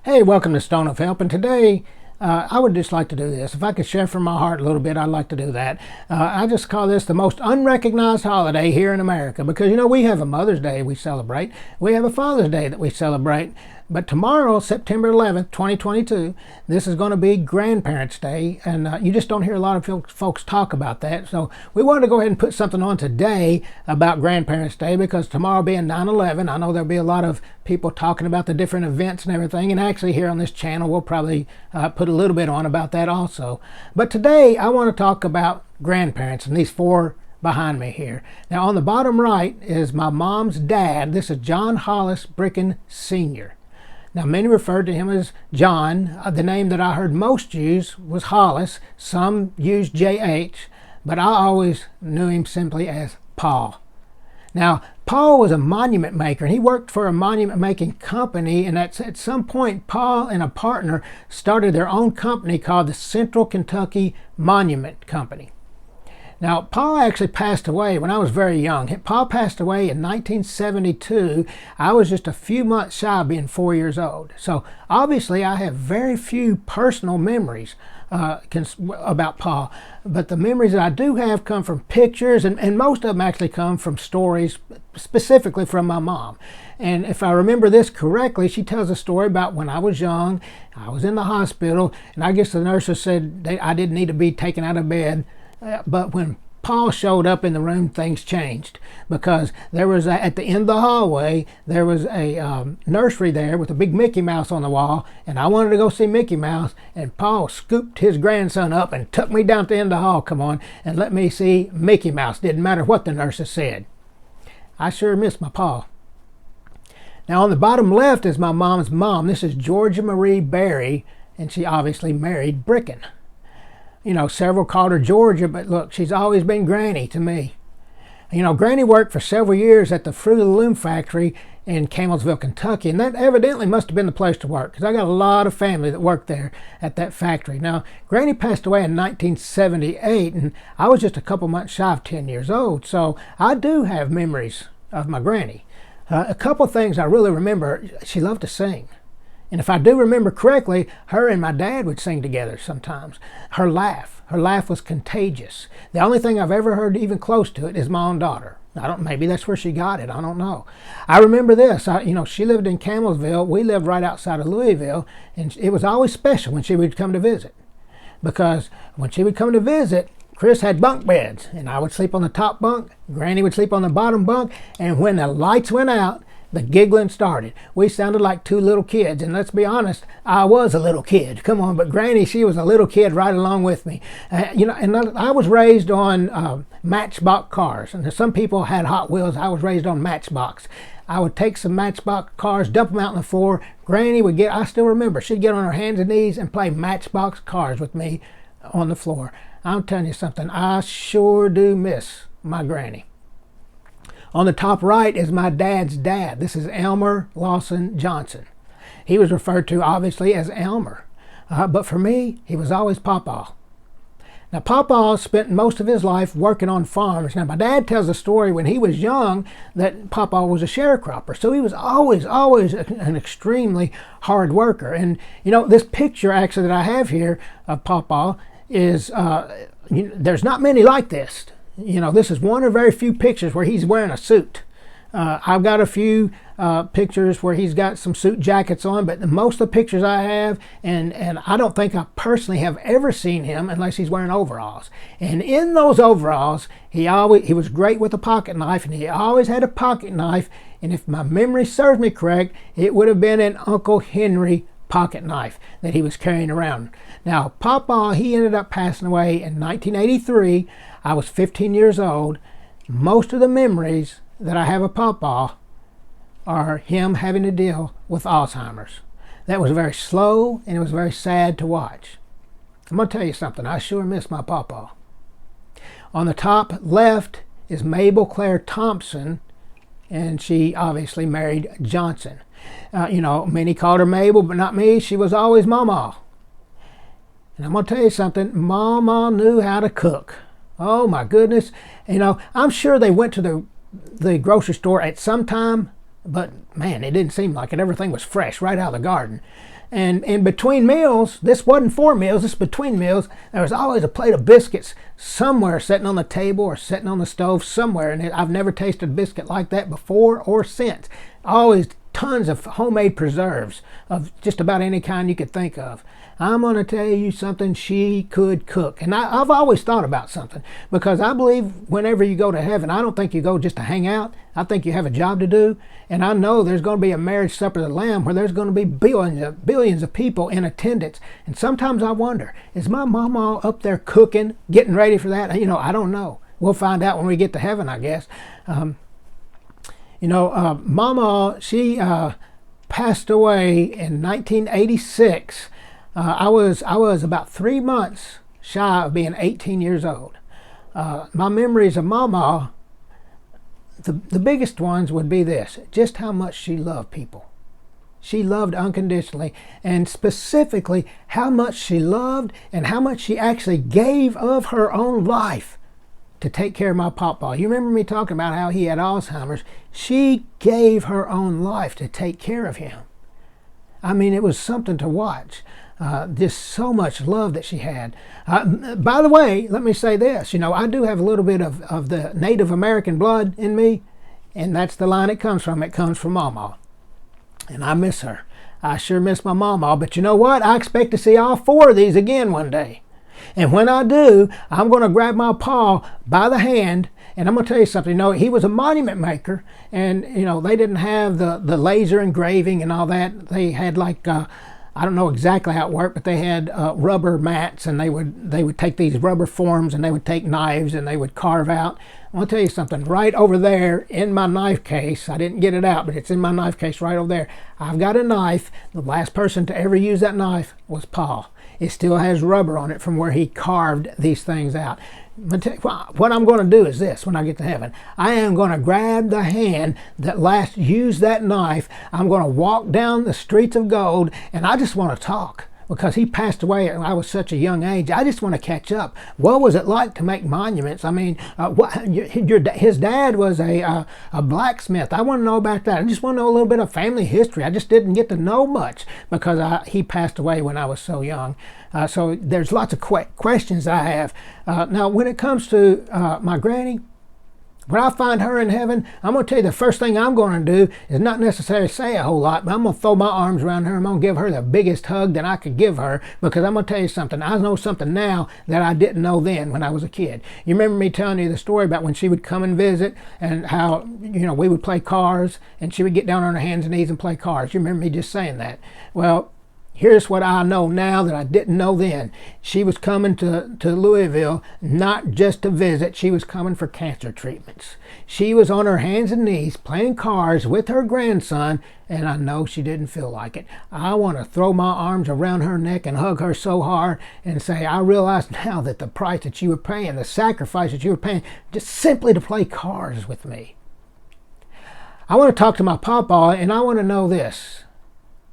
Hey, welcome to Stone of Help, and today I would just like to do this. If I could share from my heart a little bit, I'd like to do that. I just call this the most unrecognized holiday here in America because, we have a Mother's Day we celebrate. We have a Father's Day that we celebrate. But tomorrow, September 11th, 2022, this is going to be Grandparents' Day, and you just don't hear a lot of folks talk about that. So we wanted to go ahead and put something on today about Grandparents' Day because tomorrow being 9/11, I know there'll be a lot of people talking about the different events and everything, and actually here on this channel we'll probably put a little bit on about that also. But today I want to talk about grandparents and these four behind me here. Now on the bottom right is my mom's dad. This is John Hollis Bricken Sr. Now, many referred to him as John. The name that I heard most use was Hollis. Some used J.H., but I always knew him simply as Paul. Now, Paul was a monument maker, and he worked for a monument making company, and at some point, Paul and a partner started their own company called the Central Kentucky Monument Company. Now, Paul actually passed away when I was very young. Paul passed away in 1972. I was just a few months shy of being 4 years old. So obviously I have very few personal memories about Paul. But the memories that I do have come from pictures, and most of them actually come from stories, specifically from my mom. And if I remember this correctly, she tells a story about when I was young, I was in the hospital, and I guess the nurses said I didn't need to be taken out of bed. But when Paul showed up in the room, things changed because there was at the end of the hallway, there was a nursery there with a big Mickey Mouse on the wall, and I wanted to go see Mickey Mouse, and Paul scooped his grandson up and took me down to the end of the hall, and let me see Mickey Mouse. Didn't matter what the nurses said. I sure miss my Paul. Now on the bottom left is my mom's mom. This is Georgia Marie Berry, and she obviously married Bricken. Several called her Georgia, but look, she's always been Granny to me. Granny worked for several years at the Fruit of the Loom factory in Campbellsville, Kentucky, and that evidently must have been the place to work because I got a lot of family that worked there at that factory. Now, Granny passed away in 1978, and I was just a couple months shy of 10 years old, so I do have memories of my Granny. A couple things I really remember, she loved to sing. And if I do remember correctly, her and my dad would sing together sometimes. Her laugh was contagious. The only thing I've ever heard even close to it is my own daughter. Maybe that's where she got it. I don't know. I remember this. She lived in Campbellsville. We lived right outside of Louisville, and it was always special when she would come to visit, because when she would come to visit, Chris had bunk beds, and I would sleep on the top bunk. Granny would sleep on the bottom bunk, and when the lights went out, the giggling started. We sounded like two little kids, and let's be honest, I was a little kid. Come on, but Granny, she was a little kid right along with me. And I was raised on Matchbox cars, and some people had Hot Wheels. I was raised on Matchbox. I would take some Matchbox cars, dump them out on the floor. Granny would I still remember, she'd get on her hands and knees and play Matchbox cars with me on the floor. I'm telling you something, I sure do miss my Granny. On the top right is my dad's dad. This is Elmer Lawson Johnson. He was referred to obviously as Elmer, but for me, he was always Pawpaw. Now, Pawpaw spent most of his life working on farms. Now, my dad tells a story when he was young that Pawpaw was a sharecropper, so he was always an extremely hard worker. And this picture actually that I have here of Pawpaw is there's not many like this. This is one of very few pictures where he's wearing a suit. I've got a few pictures where he's got some suit jackets on, but most of the pictures I have, and I don't think I personally have ever seen him unless he's wearing overalls. And in those overalls, he was great with a pocket knife, and he always had a pocket knife. And if my memory serves me correct, it would have been an Uncle Henry pocket knife that he was carrying around. Now, Pawpaw, he ended up passing away in 1983. I was 15 years old. Most of the memories that I have of Pawpaw are him having to deal with Alzheimer's. That was very slow, and it was very sad to watch. I'm going to tell you something. I sure miss my Pawpaw. On the top left is Mabel Claire Thompson, and she obviously married Johnson. Many called her Mabel, but not me. She was always Mama. And I'm going to tell you something. Mama knew how to cook. Oh my goodness. I'm sure they went to the grocery store at some time, but man, it didn't seem like it. Everything was fresh right out of the garden. And in between meals, this wasn't 4 meals, this between meals, there was always a plate of biscuits somewhere sitting on the table or sitting on the stove somewhere. And I've never tasted a biscuit like that before or since. Always tons of homemade preserves of just about any kind you could think of. I'm going to tell you something, she could cook. And I've always thought about something, because I believe whenever you go to heaven, I don't think you go just to hang out. I think you have a job to do. And I know there's going to be a marriage supper of the Lamb where there's going to be billions of people in attendance. And sometimes I wonder, is my mama up there cooking, getting ready for that? You know, I don't know. We'll find out when we get to heaven, I guess. Mama, she passed away in 1986. I was about 3 months shy of being 18 years old. My memories of Mama, the biggest ones would be this: just how much she loved people. She loved unconditionally, and specifically how much she loved and how much she actually gave of her own life to take care of my papa. You remember me talking about how he had Alzheimer's? She gave her own life to take care of him. I mean, it was something to watch. Just so much love that she had. By the way, let me say this. You know, I do have a little bit of the Native American blood in me, and that's the line it comes from. It comes from Mama. And I miss her. I sure miss my Mama. But you know what? I expect to see all 4 of these again one day. And when I do, I'm going to grab my pa by the hand, and I'm going to tell you something. You know, he was a monument maker, and, you know, they didn't have the laser engraving and all that. They had like, I don't know exactly how it worked, but they had rubber mats, and they would take these rubber forms, and they would take knives, and they would carve out. I want to tell you something. Right over there in my knife case, I didn't get it out, but it's in my knife case right over there. I've got a knife. The last person to ever use that knife was Pa. It still has rubber on it from where he carved these things out. What I'm going to do is this: when I get to heaven, I am going to grab the hand that last used that knife. I'm going to walk down the streets of gold, and I just want to talk, because he passed away and I was such a young age. I just want to catch up. What was it like to make monuments? I mean, his dad was a blacksmith. I want to know about that. I just want to know a little bit of family history. I just didn't get to know much because he passed away when I was so young. So there's lots of questions I have. Now, when it comes to my granny, when I find her in heaven, I'm going to tell you the first thing I'm going to do is not necessarily say a whole lot, but I'm going to throw my arms around her. I'm going to give her the biggest hug that I could give her, because I'm going to tell you something. I know something now that I didn't know then when I was a kid. You remember me telling you the story about when she would come and visit, and how, you know, we would play cars, and she would get down on her hands and knees and play cars. You remember me just saying that? Well, here's what I know now that I didn't know then. She was coming to Louisville not just to visit. She was coming for cancer treatments. She was on her hands and knees playing cards with her grandson, and I know she didn't feel like it. I want to throw my arms around her neck and hug her so hard and say, I realize now that the price that you were paying, the sacrifice that you were paying, just simply to play cards with me. I want to talk to my papa, and I want to know this: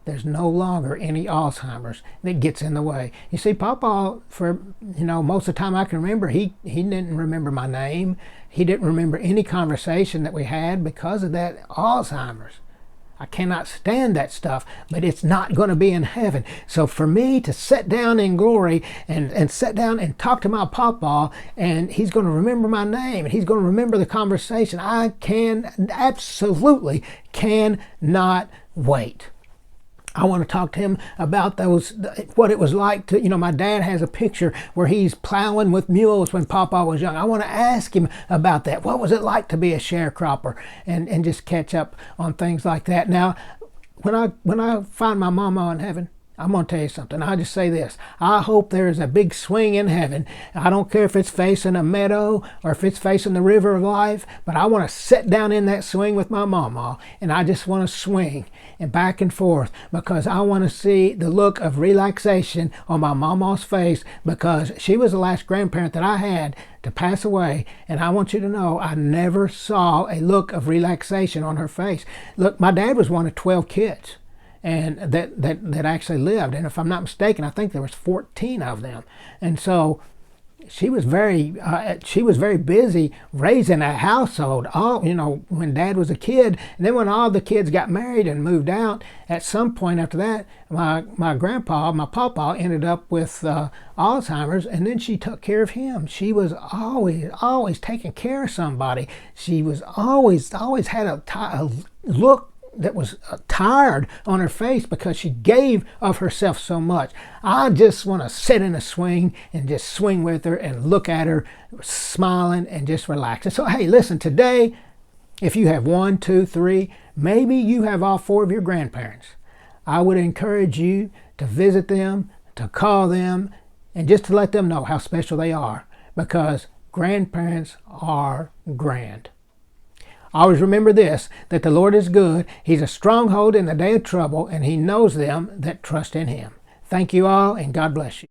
there's no longer any Alzheimer's that gets in the way. You see, Papa, for, you know, most of the time I can remember, he didn't remember my name. He didn't remember any conversation that we had because of that Alzheimer's. I cannot stand that stuff, but it's not going to be in heaven. So for me to sit down in glory and sit down and talk to my Papa, and he's going to remember my name, and he's going to remember the conversation, I absolutely cannot wait. I want to talk to him about what it was like to, you know, my dad has a picture where he's plowing with mules when Papa was young. I want to ask him about that. What was it like to be a sharecropper, and just catch up on things like that. Now, when I find my mama in heaven, I'm going to tell you something. I'll just say this. I hope there is a big swing in heaven. I don't care if it's facing a meadow or if it's facing the river of life, but I want to sit down in that swing with my mama, and I just want to swing and back and forth, because I want to see the look of relaxation on my mama's face, because she was the last grandparent that I had to pass away, and I want you to know I never saw a look of relaxation on her face. Look, my dad was one of 12 kids, and that actually lived, and if I'm not mistaken, I think there was 14 of them. And so she was very busy raising a household. All, you know, when Dad was a kid, and then when all the kids got married and moved out, at some point after that, my papa ended up with Alzheimer's, and then she took care of him. She was always taking care of somebody. She was always had a look that was tired on her face because she gave of herself so much. I just want to sit in a swing and just swing with her and look at her smiling and just relax. And so, hey, listen, today, if you have 1, 2, 3, maybe you have all 4 of your grandparents, I would encourage you to visit them, to call them, and just to let them know how special they are, because grandparents are grand. Always remember this, that the Lord is good. He's a stronghold in the day of trouble, and He knows them that trust in Him. Thank you all, and God bless you.